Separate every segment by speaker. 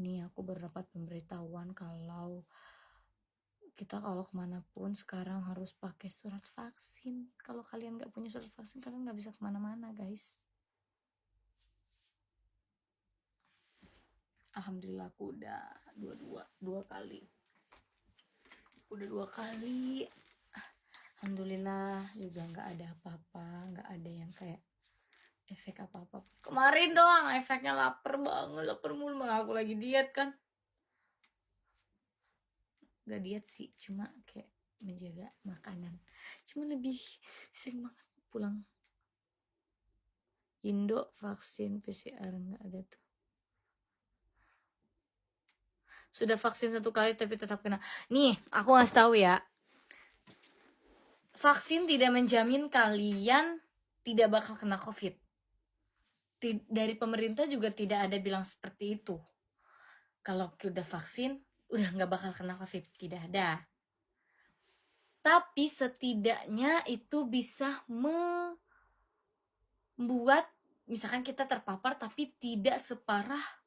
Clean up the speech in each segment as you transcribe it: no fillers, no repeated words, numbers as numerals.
Speaker 1: Nih aku berdapat pemberitahuan kalau kita kalau kemanapun sekarang harus pakai surat vaksin. Kalau kalian nggak punya surat vaksin, kalian nggak bisa kemana-mana, guys. Alhamdulillah aku udah dua kali. Udah 2 kali. Alhamdulillah juga nggak ada apa-apa, nggak ada yang kayak efek apa-apa. Kemarin doang efeknya lapar banget, lapar mulu, malah aku lagi diet kan. Gak diet sih, cuma kayak menjaga makanan. Cuma lebih sering banget pulang Indo vaksin PCR nggak ada tuh. Sudah vaksin 1 kali tapi tetap kena. Nih, aku ngasih tahu ya. Vaksin tidak menjamin kalian tidak bakal kena COVID. Dari pemerintah juga tidak ada bilang seperti itu. Kalau udah vaksin, udah nggak bakal kena COVID. Tidak ada. Tapi setidaknya itu bisa membuat misalkan kita terpapar tapi tidak separah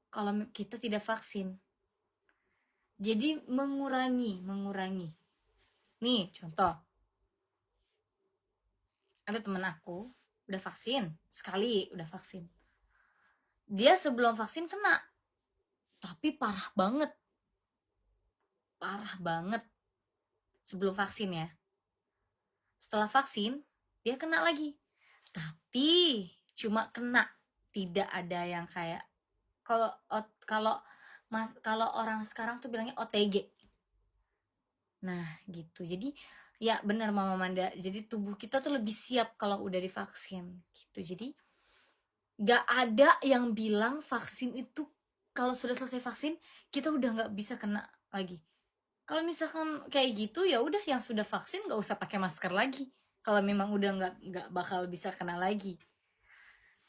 Speaker 1: kalau kita tidak vaksin. Jadi mengurangi. Nih contoh, ada temen aku udah vaksin sekali, udah vaksin. Dia sebelum vaksin kena, tapi parah banget sebelum vaksin ya. Setelah vaksin dia kena lagi, tapi cuma kena, tidak ada yang kayak kalau orang sekarang tuh bilangnya OTG. Nah gitu. Jadi ya benar Mama Manda, jadi tubuh kita tuh lebih siap kalau udah divaksin gitu. Jadi gak ada yang bilang vaksin itu kalau sudah selesai vaksin kita udah gak bisa kena lagi. Kalau misalkan kayak gitu ya udah, yang sudah vaksin gak usah pakai masker lagi kalau memang udah nggak bakal bisa kena lagi.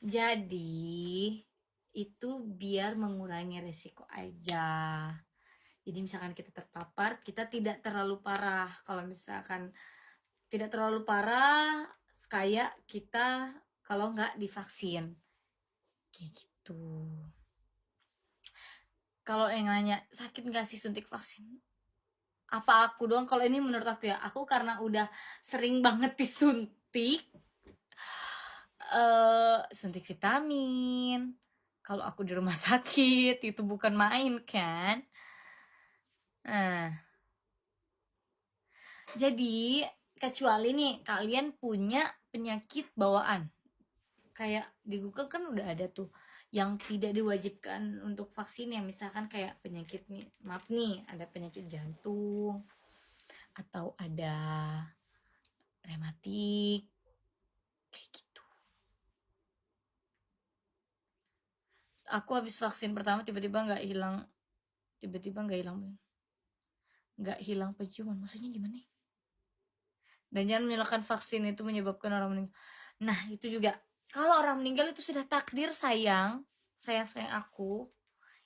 Speaker 1: Jadi itu biar mengurangi resiko aja. Jadi misalkan kita terpapar, kita tidak terlalu parah. Kalau misalkan tidak terlalu parah kayak kita kalau nggak divaksin kayak gitu. Kalau yang nanya sakit nggak sih suntik vaksin, apa aku doang? Kalau ini menurut aku ya, aku karena udah sering banget disuntik, suntik vitamin. Kalau aku di rumah sakit itu bukan main kan. Nah, jadi kecuali nih kalian punya penyakit bawaan, kayak di Google kan udah ada tuh yang tidak diwajibkan untuk vaksin ya, misalkan kayak penyakit nih, maaf nih, ada penyakit jantung atau ada rematik kayak gitu. Aku habis vaksin pertama tiba-tiba nggak hilang penciuman, maksudnya gimana? Dan jangan menyalahkan vaksin itu menyebabkan orang meninggal. Nah itu juga kalau orang meninggal itu sudah takdir, sayang aku,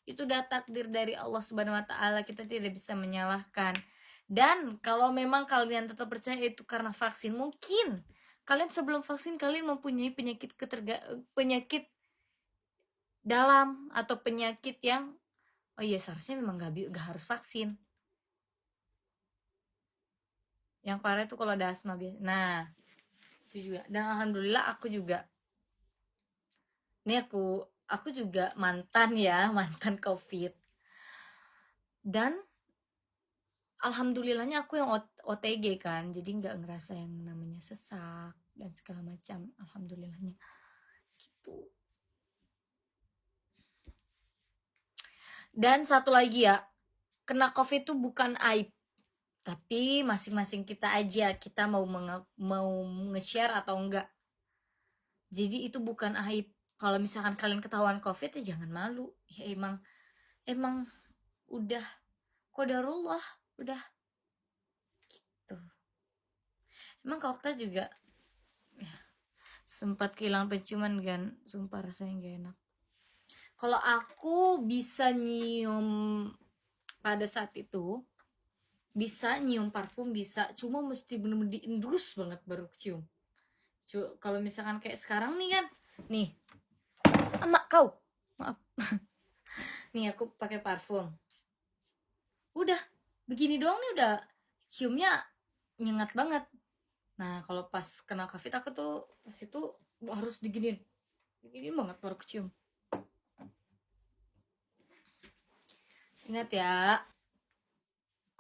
Speaker 1: itu udah takdir dari Allah Subhanahu Wa Taala, kita tidak bisa menyalahkan. Dan kalau memang kalian tetap percaya itu karena vaksin, mungkin kalian sebelum vaksin kalian mempunyai penyakit dalam atau penyakit yang oh iya seharusnya memang gak harus vaksin. Yang parah itu kalau ada asma biasa. Nah itu juga. Dan alhamdulillah aku juga, ini aku juga mantan COVID. Dan alhamdulillahnya aku yang OTG kan, jadi nggak ngerasa yang namanya sesak dan segala macam, alhamdulillahnya gitu. Dan satu lagi ya, kena COVID itu bukan aib, tapi masing-masing kita aja, kita mau nge-share atau enggak. Jadi itu bukan aib. Kalau misalkan kalian ketahuan COVID ya jangan malu, ya emang udah qadarullah, udah gitu. Emang kalau kita juga ya, sempat kehilangan penciuman kan, sumpah rasanya gak enak. Kalau aku bisa nyium pada saat itu, bisa nyium parfum bisa, cuma mesti bener-bener diendus banget baru cium. Kalau misalkan kayak sekarang nih kan, nih, emak kau, maaf, nih aku pakai parfum, udah begini doang nih udah ciumnya nyengat banget. Nah kalau pas kena COVID aku tuh pas itu harus diginiin banget baru kecium. Ingat ya,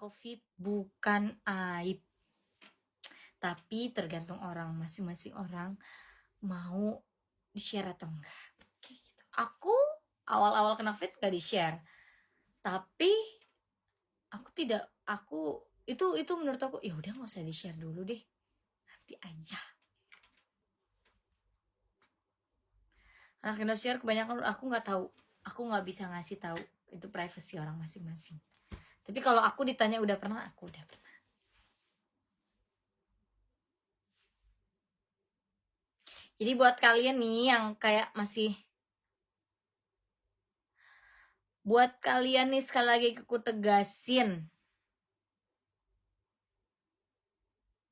Speaker 1: COVID bukan aib, tapi tergantung orang, masing-masing orang mau di-share atau enggak. Kayak gitu. Aku awal-awal kena COVID gak di-share, tapi aku itu menurut aku ya udah nggak usah di-share dulu deh, nanti aja. Anak Indonesia kebanyakan aku nggak tahu, aku nggak bisa ngasih tahu, itu privacy orang masing-masing. Tapi kalau aku ditanya udah pernah, aku udah pernah. Jadi buat kalian nih yang kayak masih, buat kalian nih sekali lagi aku tegasin,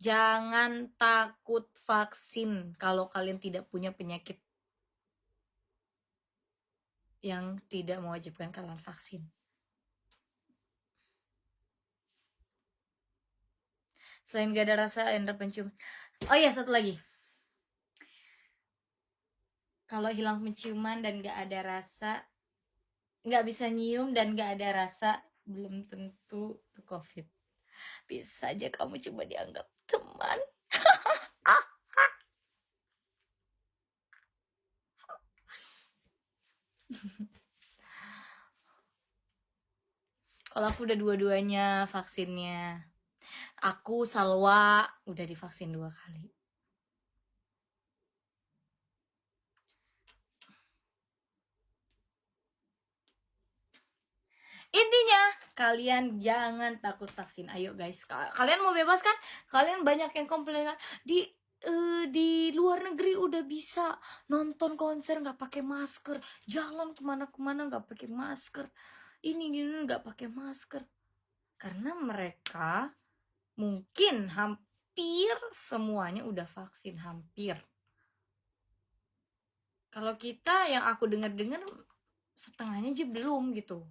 Speaker 1: jangan takut vaksin kalau kalian tidak punya penyakit yang tidak mewajibkan kalian vaksin. Selain gak ada rasa indera penciuman. Oh iya, satu lagi. Kalau hilang penciuman dan gak ada rasa, gak bisa nyium dan gak ada rasa, belum tentu itu COVID. Bisa aja kamu coba dianggap teman. Kalau aku udah dua-duanya vaksinnya. Aku Salwa udah divaksin 2 kali. Intinya kalian jangan takut vaksin. Ayo guys, kalian mau bebas kan? Kalian banyak yang komplain kan? Di luar negeri udah bisa nonton konser nggak pakai masker, jalan kemana-kemana nggak pakai masker, ini gini nggak pakai masker, karena mereka mungkin hampir semuanya udah vaksin, hampir. Kalau kita yang aku dengar setengahnya aja belum gitu.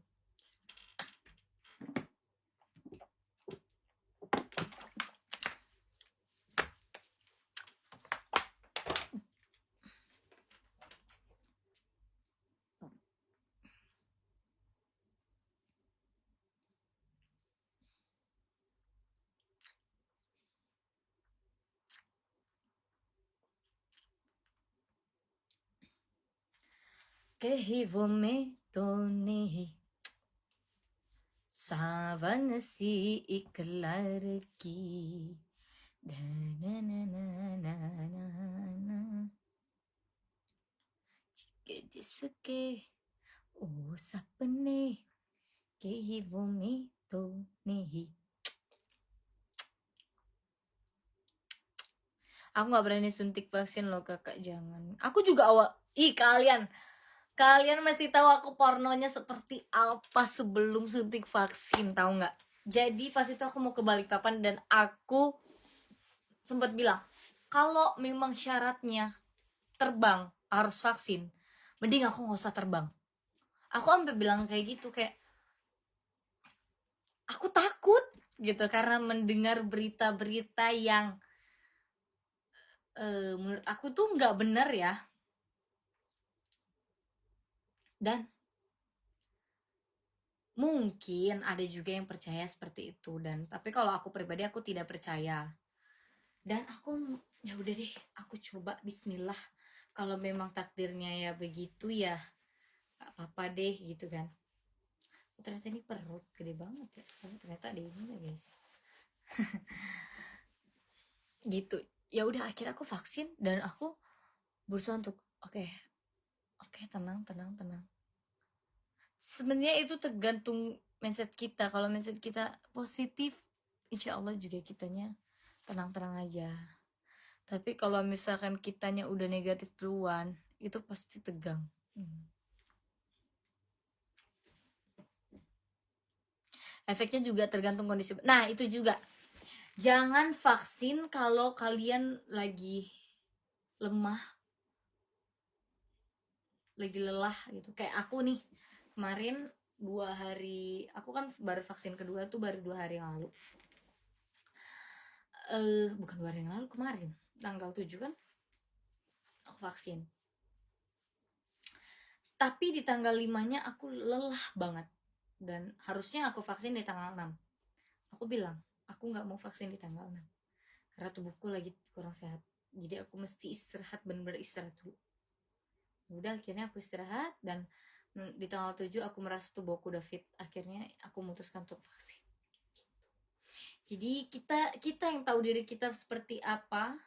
Speaker 1: कहीं वो मैं तो नहीं सावन सी एक लड़की जिसके ओ सपने कहीं वो मैं तो नहीं. Aku nggak berani suntik vaksin loh kakak, jangan. Aku juga awal, kalian mesti tahu aku pornonya seperti apa sebelum suntik vaksin, tahu nggak? Jadi pas itu aku mau ke Balikpapan dan aku sempat bilang kalau memang syaratnya terbang harus vaksin, mending aku nggak usah terbang. Aku sampai bilang kayak gitu, kayak aku takut gitu karena mendengar berita-berita yang menurut aku tuh nggak benar ya. Dan mungkin ada juga yang percaya seperti itu, dan tapi kalau aku pribadi aku tidak percaya. Dan aku ya udah deh, aku coba bismillah. Kalau memang takdirnya ya begitu ya gak apa-apa deh gitu kan. Ternyata ini perut gede banget ya. Ternyata ada ini ya guys. Gitu. Ya udah akhirnya aku vaksin dan aku berusaha untuk oke, tenang. Sebenarnya itu tergantung mindset kita. Kalau mindset kita positif, insya Allah juga kitanya tenang-tenang aja. Tapi kalau misalkan kitanya udah negatif duluan, itu pasti tegang. Efeknya juga tergantung kondisi. Nah itu juga, jangan vaksin kalau kalian lagi lemah, lagi lelah gitu. Kayak aku nih kemarin 2 hari, aku kan baru vaksin kedua tuh baru 2 hari yang lalu. Bukan 2 hari yang lalu, kemarin tanggal 7 kan aku vaksin. Tapi di tanggal 5-nya aku lelah banget, dan harusnya aku vaksin di tanggal 6. Aku bilang aku nggak mau vaksin di tanggal 6 karena tubuhku lagi kurang sehat, jadi aku mesti istirahat, bener-bener istirahat dulu. Udah, akhirnya aku istirahat, dan di tanggal 7 aku merasa tubuhku udah fit, akhirnya aku memutuskan untuk vaksin. Jadi kita yang tahu diri kita seperti apa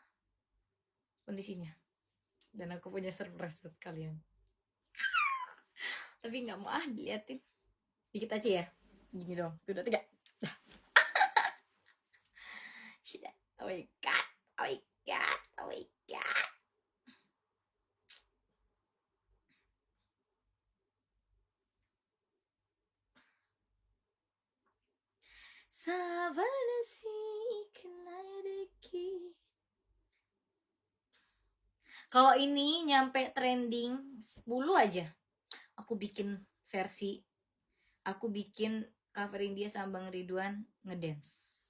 Speaker 1: kondisinya. Dan aku punya surprise buat kalian, tapi nggak mau diliatin. Dikit aja ya, gini dong, 2, 3. Oh my god, oh my god, oh my god. Sabanasi ikhlaideki. Kalau ini nyampe trending 10 aja, aku bikin versi, aku bikin coverin dia sama Bang Ridwan ngedance.